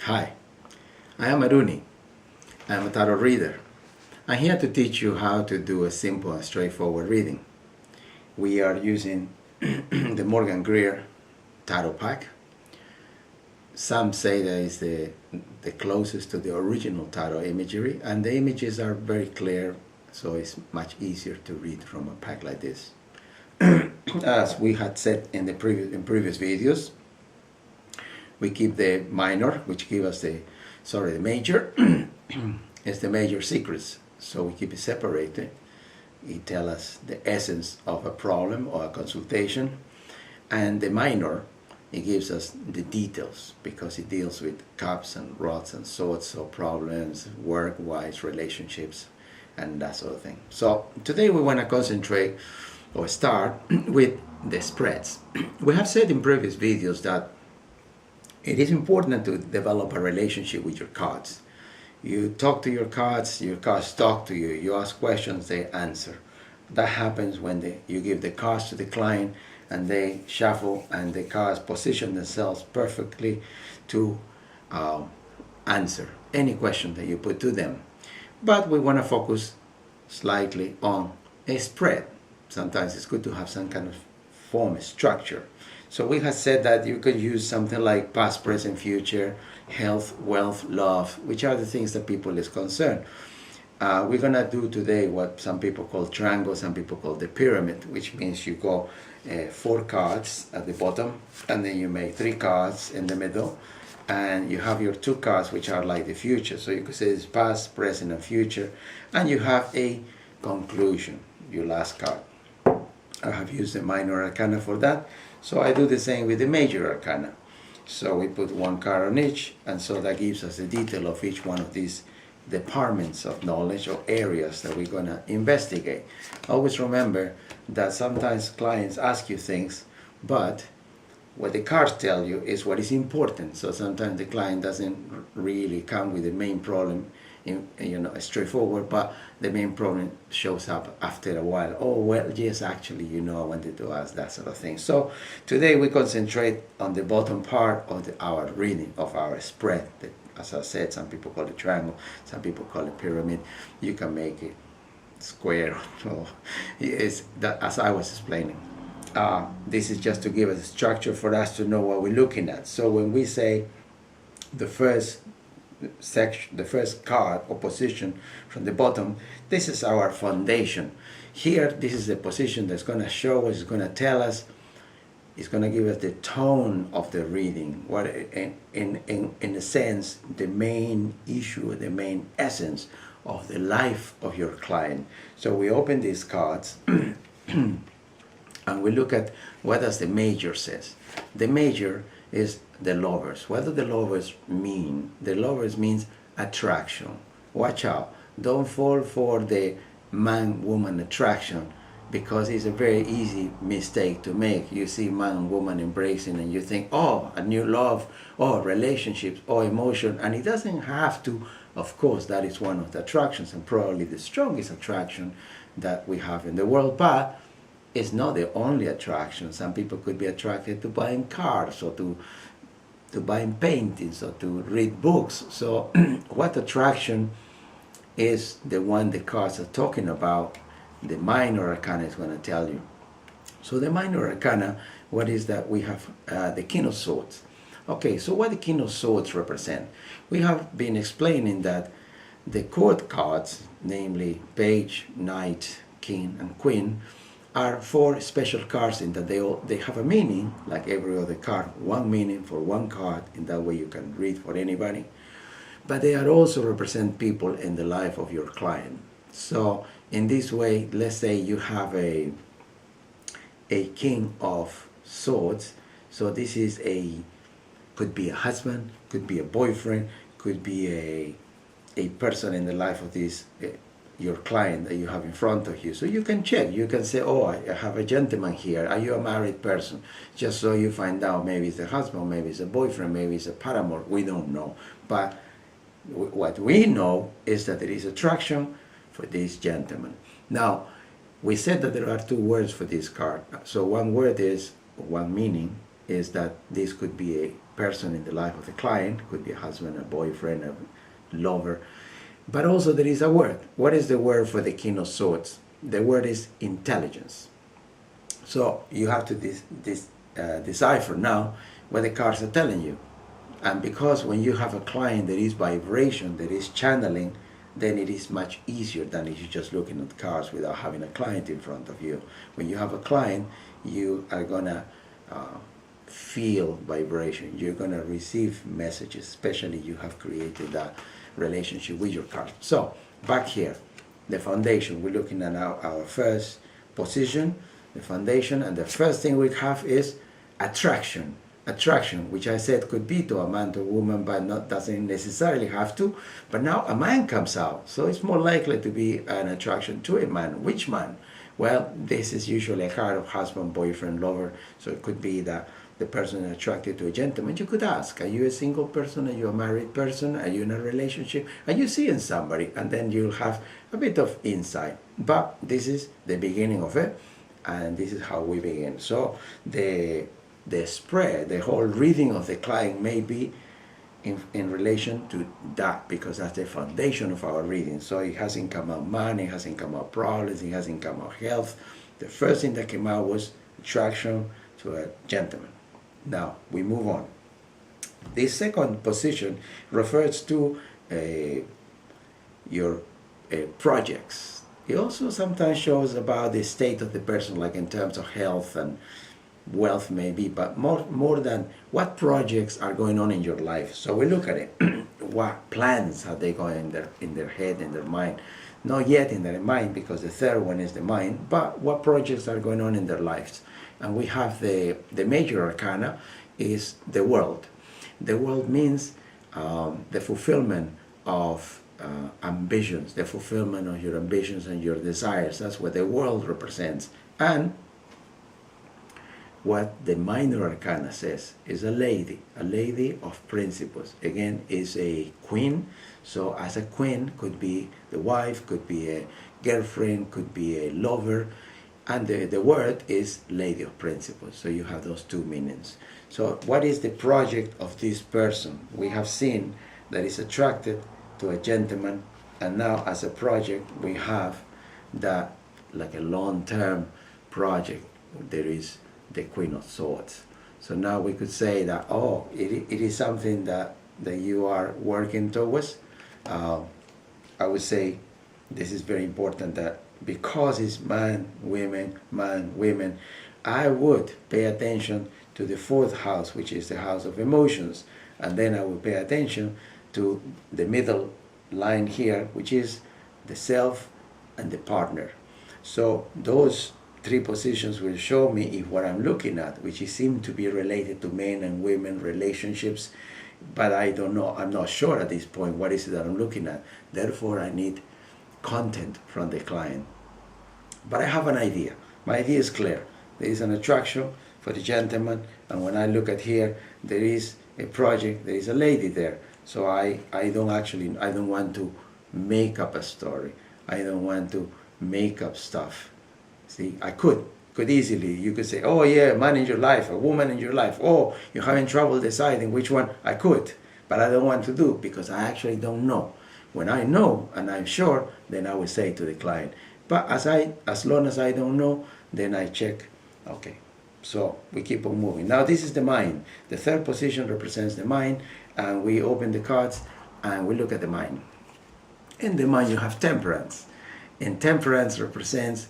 Hi, I am Aruni. I am a tarot reader. I'm here to teach you how to do a simple and straightforward reading. We are using the Morgan Greer Tarot Pack. Some say that it's the closest to the original tarot imagery, and the images are very clear, so it's much easier to read from a pack like this. As we had said in previous videos, we keep the minor, which gives us the major, is the major secrets. So we keep it separated. It tells us the essence of a problem or a consultation. And the minor, it gives us the details because it deals with cups and rods and swords, so problems, work-wise, relationships, and that sort of thing. So today we want to concentrate or start with the spreads. We have said in previous videos that it is important to develop a relationship with your cards. You talk to your cards talk to you. You ask questions, they answer. That happens when you give the cards to the client and they shuffle and the cards position themselves perfectly to answer any question that you put to them. But we want to focus slightly on a spread. Sometimes it's good to have some kind of form, structure. So we have said that you could use something like past, present, future, health, wealth, love, which are the things that people is concerned. We're going to do today what some people call triangle, some people call the pyramid, which means you go 4 cards at the bottom, and then you make 3 cards in the middle, and you have your 2 cards which are like the future. So you could say it's past, present, and future, and you have a conclusion, your last card. I have used the minor arcana for that, so I do the same with the major arcana. So we put 1 card on each, and so that gives us the detail of each one of these departments of knowledge or areas that we're going to investigate. Always remember that sometimes clients ask you things, but what the cards tell you is what is important. So sometimes the client doesn't really come with the main problem straightforward, but the main problem shows up after a while. Oh, well, yes, actually, I wanted to ask that sort of thing. So today we concentrate on the bottom part of our reading of our spread. As I said, some people call it triangle, some people call it pyramid. You can make it square. So it's that, as I was explaining. This is just to give us a structure for us to know what we're looking at. So when we say the first section, the first card or position from the bottom, this is our foundation. Here, this is the position that's going to show us, it's going to tell us, it's going to give us the tone of the reading, what in a sense the main issue, the main essence of the life of your client. So we open these cards and we look at what does the major says. The major is the lovers. What do the lovers mean? The lovers means attraction. Watch out. Don't fall for the man-woman attraction, because it's a very easy mistake to make. You see man and woman embracing and you think, oh, a new love, or relationships, or emotion, and it doesn't have to. Of course, that is one of the attractions and probably the strongest attraction that we have in the world, but it's not the only attraction. Some people could be attracted to buying cars or to buying paintings or to read books. So what attraction is the one the cards are talking about? The minor arcana is going to tell you. So the minor arcana, what is that? We have the King of Swords. Okay, so what the King of Swords represent? We have been explaining that the court cards, namely Page, Knight, King, and Queen, are 4 special cards in that they have a meaning, like every other card, one meaning for one card, in that way you can read for anybody. But they are also represent people in the life of your client. So in this way, let's say you have a King of Swords. So this is could be a husband, could be a boyfriend, could be a person in the life of this your client that you have in front of you. So you can check, you can say, oh, I have a gentleman here, are you a married person? Just so you find out, maybe it's a husband, maybe it's a boyfriend, maybe it's a paramour, we don't know. But what we know is that there is attraction for this gentleman. Now, we said that there are 2 words for this card. So one word is one meaning, is that this could be a person in the life of the client, could be a husband, a boyfriend, a lover, but also there is a word. What is the word for the King of Swords? The word is intelligence. So you have to decipher now what the cards are telling you. And because when you have a client that is vibration, that is channeling, then it is much easier than if you're just looking at cards without having a client in front of you. When you have a client, you are gonna feel vibration. You're gonna receive messages, especially you have created that relationship with your card. So back here, the foundation. We're looking at our first position, the foundation, and the first thing we have is attraction. Attraction, which I said could be to a man, to a woman, but not doesn't necessarily have to. But now a man comes out, so it's more likely to be an attraction to a man. Which man? Well, this is usually a card of husband, boyfriend, lover. So it could be that the person is attracted to a gentleman. You could ask, are you a single person? Are you a married person? Are you in a relationship? Are you seeing somebody? And then you'll have a bit of insight. But this is the beginning of it, and this is how we begin. So the spread, the whole reading of the client may be in relation to that, because that's the foundation of our reading. So it hasn't come out money, it hasn't come out problems, it hasn't come out health. The first thing that came out was attraction to a gentleman. Now we move on. This second position refers to your projects. It also sometimes shows about the state of the person, like in terms of health and wealth maybe, but more than what projects are going on in your life. So we look at it. What plans are they going in their head, in their mind? Not yet in their mind, because the third one is the mind, but what projects are going on in their lives. And we have the major arcana is the world. The world means the fulfillment of ambitions, the fulfillment of your ambitions and your desires. That's what the world represents. And what the minor arcana says is a lady of principles. Again, is a queen. So as a queen, could be the wife, could be a girlfriend, could be a lover, and the word is lady of principles. So you have those two meanings. So what is the project of this person? We have seen that is attracted to a gentleman, and now as a project we have that, like a long-term project, there is the Queen of Swords. So now we could say that, oh, it is something that you are working towards. I would say this is very important, that because it's man, women, I would pay attention to the fourth house, which is the house of emotions, and then I would pay attention to the middle line here, which is the self and the partner. So those three positions will show me if what I'm looking at, which seem to be related to men and women relationships, but I don't know, I'm not sure at this point what is it that I'm looking at. Therefore, I need content from the client. But I have an idea. My idea is clear. There is an attraction for the gentleman, and when I look at here, there is a project, there is a lady there. So I don't want to make up a story. I don't want to make up stuff. See, I could easily, you could say, oh yeah, man in your life, a woman in your life, oh, you're having trouble deciding which one. I could, but I don't want to do, because I actually don't know. When I know and I'm sure, then I will say to the client. But as long as I don't know, then I check. Okay, so we keep on moving. Now this is the mind. The third position represents the mind, and we open the cards and we look at the mind. In the mind you have temperance, and temperance represents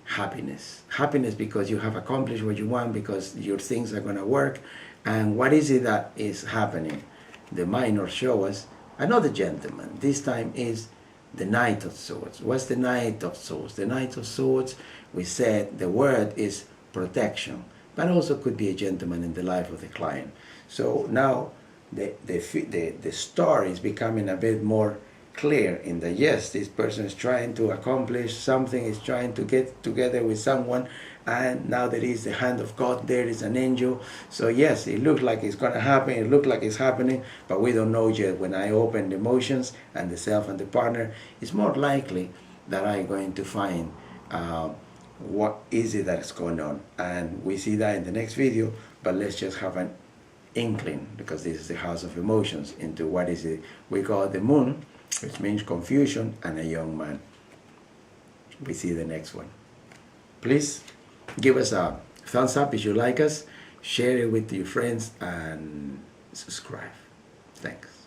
happiness. Happiness because you have accomplished what you want, because your things are going to work. And what is it that is happening? The minor show us another gentleman. This time is the Knight of Swords. What's the Knight of Swords? The Knight of Swords, we said the word is protection, but also could be a gentleman in the life of the client. So now the story is becoming a bit more clear in that, yes, this person is trying to accomplish something, is trying to get together with someone, and now there is the hand of God, there is an angel. So yes, it looks like it's going to happen, it looks like it's happening, but we don't know yet. When I open the emotions and the self and the partner, it's more likely that I'm going to find what is it that's going on. And we see that in the next video. but let's just have an inkling, because this is the house of emotions, into what is it we call the moon, which means confusion and a young man. We see the next one. Please give us a thumbs up if you like us, share it with your friends, and subscribe. Thanks.